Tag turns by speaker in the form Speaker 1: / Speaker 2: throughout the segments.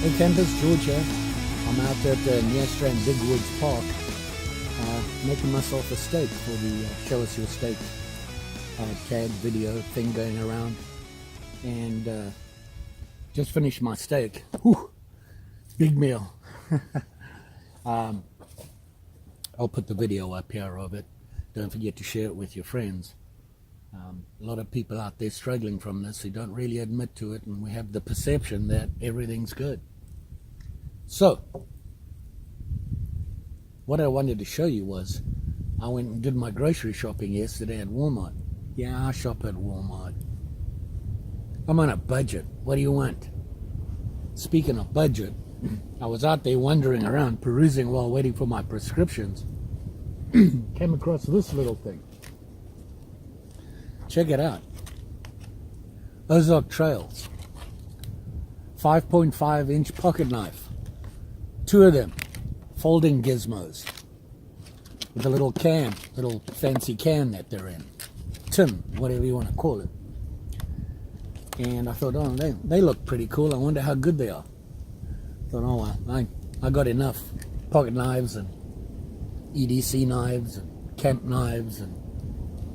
Speaker 1: Hey campers, George here. I'm out at near Strand Big Woods Park making myself a steak for the Show Us Your Steak tag video thing going around. And just finished my steak. Whew, big meal. I'll put the video up here of it. Don't forget to share it with your friends. A lot of people out there struggling from this who don't really admit to it, and we have the perception that everything's good. So, what I wanted to show you was, I went and did my grocery shopping yesterday at Walmart. Yeah, I shop at Walmart. I'm on a budget. What do you want? Speaking of budget, I was out there wandering around, perusing while waiting for my prescriptions. Came across this little thing. Check it out. Ozark Trails. 5.5 inch pocket knife. 2 of them. Folding gizmos. With a little can, little fancy can that they're in. Tin, whatever you want to call it. And I thought, oh, they look pretty cool. I wonder how good they are. I thought, oh, well, I got enough pocket knives and EDC knives and camp knives, and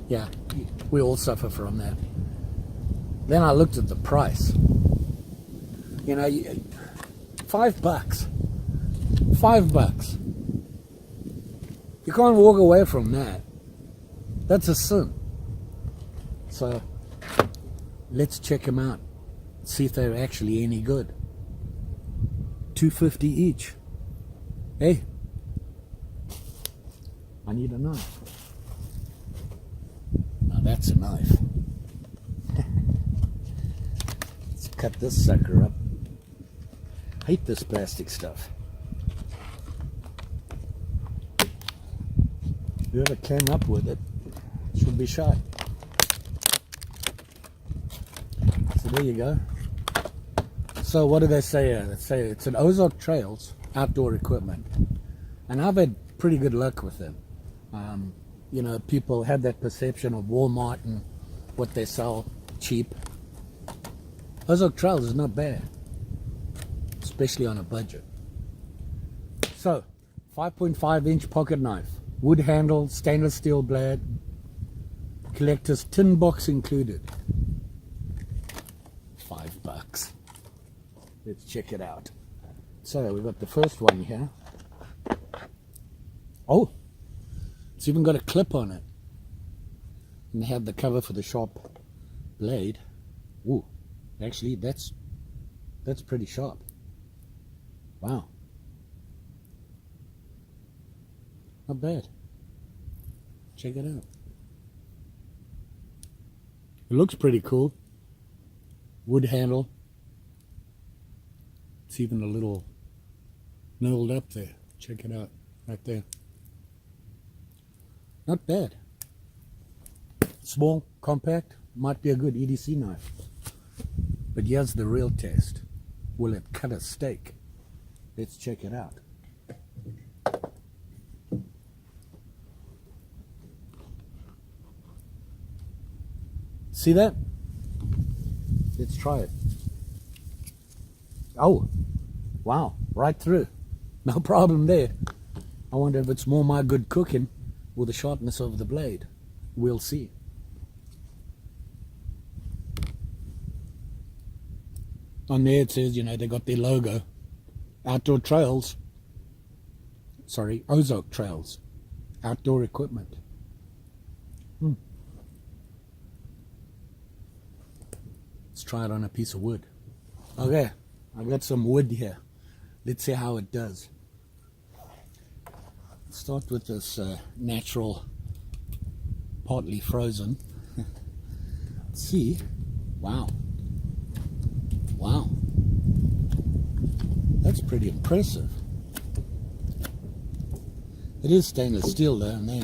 Speaker 1: yeah, we all suffer from that. Then I looked at the price. You know, $5. $5. You can't walk away from that. That's a sin. So let's check them out. See if they're actually any good. $2.50 each. Hey, I need a knife. Now that's a knife. Let's cut this sucker up. I hate this plastic stuff. Whoever came up with it should be shot. So there you go. So what do they say here? They say it's an Ozark Trails outdoor equipment. And I've had pretty good luck with them. You know, people have that perception of Walmart and what they sell cheap. Ozark Trails is not bad, especially on a budget. So, 5.5 inch pocket knife, wood handle, stainless steel blade, collector's tin box included. $5. Let's check it out. So we've got the first one here. Oh, it's even got a clip on it. And they have the cover for the sharp blade. Ooh, actually that's pretty sharp. Wow. Not bad. Check it out. It looks pretty cool. Wood handle. It's even a little nailed up there. Check it out. Right there. Not bad. Small, compact. Might be a good EDC knife. But here's the real test. Will it cut a steak? Let's check it out. See that? Let's try it. Oh, wow, right through. No problem there. I wonder if it's more my good cooking or the sharpness of the blade. We'll see. On there it says, you know, they got their logo. Outdoor Trails. Sorry, Ozark Trails. Outdoor equipment. Let's try it on a piece of wood. Okay, I got some wood here. Let's see how it does. Start with this natural, partly frozen. Let's see. Wow. Wow. That's pretty impressive. It is stainless steel though, and they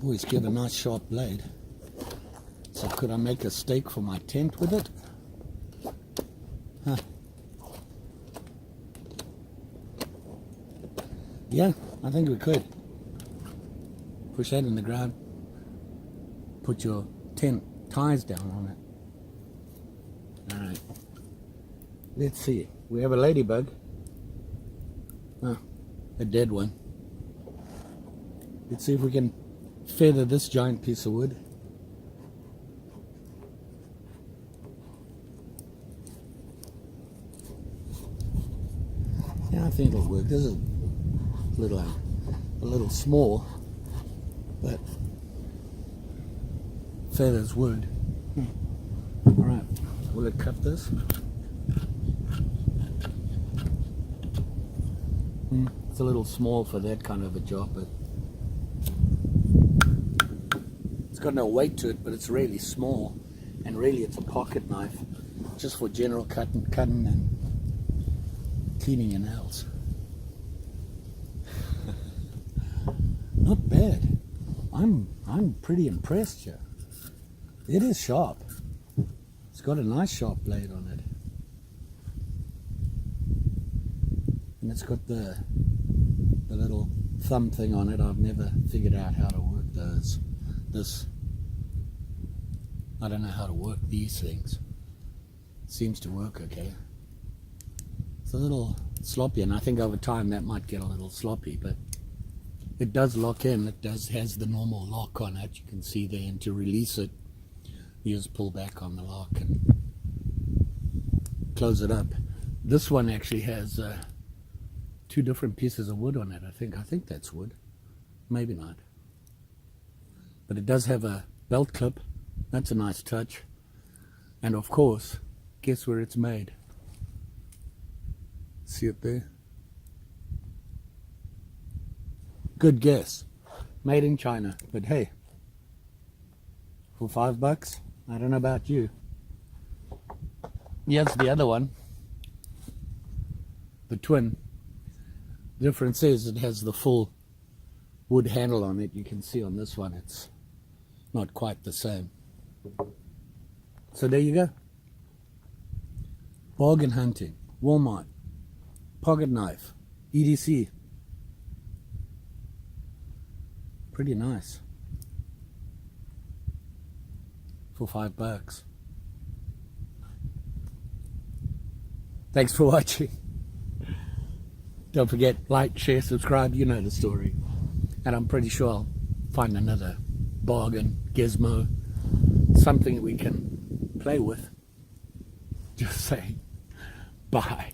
Speaker 1: always give a nice sharp blade. So could I make a steak for my tent with it? Huh. Yeah, I think we could. Push that in the ground. Put your tent ties down on it. Alright. Let's see. We have a ladybug. Oh, a dead one. Let's see if we can feather this giant piece of wood. Yeah, I think it'll work. This is a little small, but feathers wood. All right, will it cut this? It's a little small for that kind of a job, but it's got no weight to it, but it's really small, and really it's a pocket knife, just for general cutting and cleaning your nails. Not bad. I'm pretty impressed here. It is sharp. It's got a nice sharp blade on it. And it's got the little thumb thing on it. I've never figured out how to work those. I don't know how to work these things. It seems to work okay. It's a little sloppy, and I think over time that might get a little sloppy, but it does lock in. It has the normal lock on it. You can see there, and to release it, you just pull back on the lock and close it up. This one actually has two different pieces of wood on it. I think that's wood. Maybe not. But it does have a belt clip. That's a nice touch. And of course, guess where it's made? See it there? Good guess. Made in China. But hey, for $5, I don't know about you. Here's the other one. The twin. The difference is it has the full wood handle on it. You can see on this one it's not quite the same. So there you go. Bargain hunting, Walmart, pocket knife, EDC. Pretty nice. For $5. Thanks for watching. Don't forget, like, share, subscribe, you know the story. And I'm pretty sure I'll find another bargain, gizmo, something that we can play with. Just saying. Bye.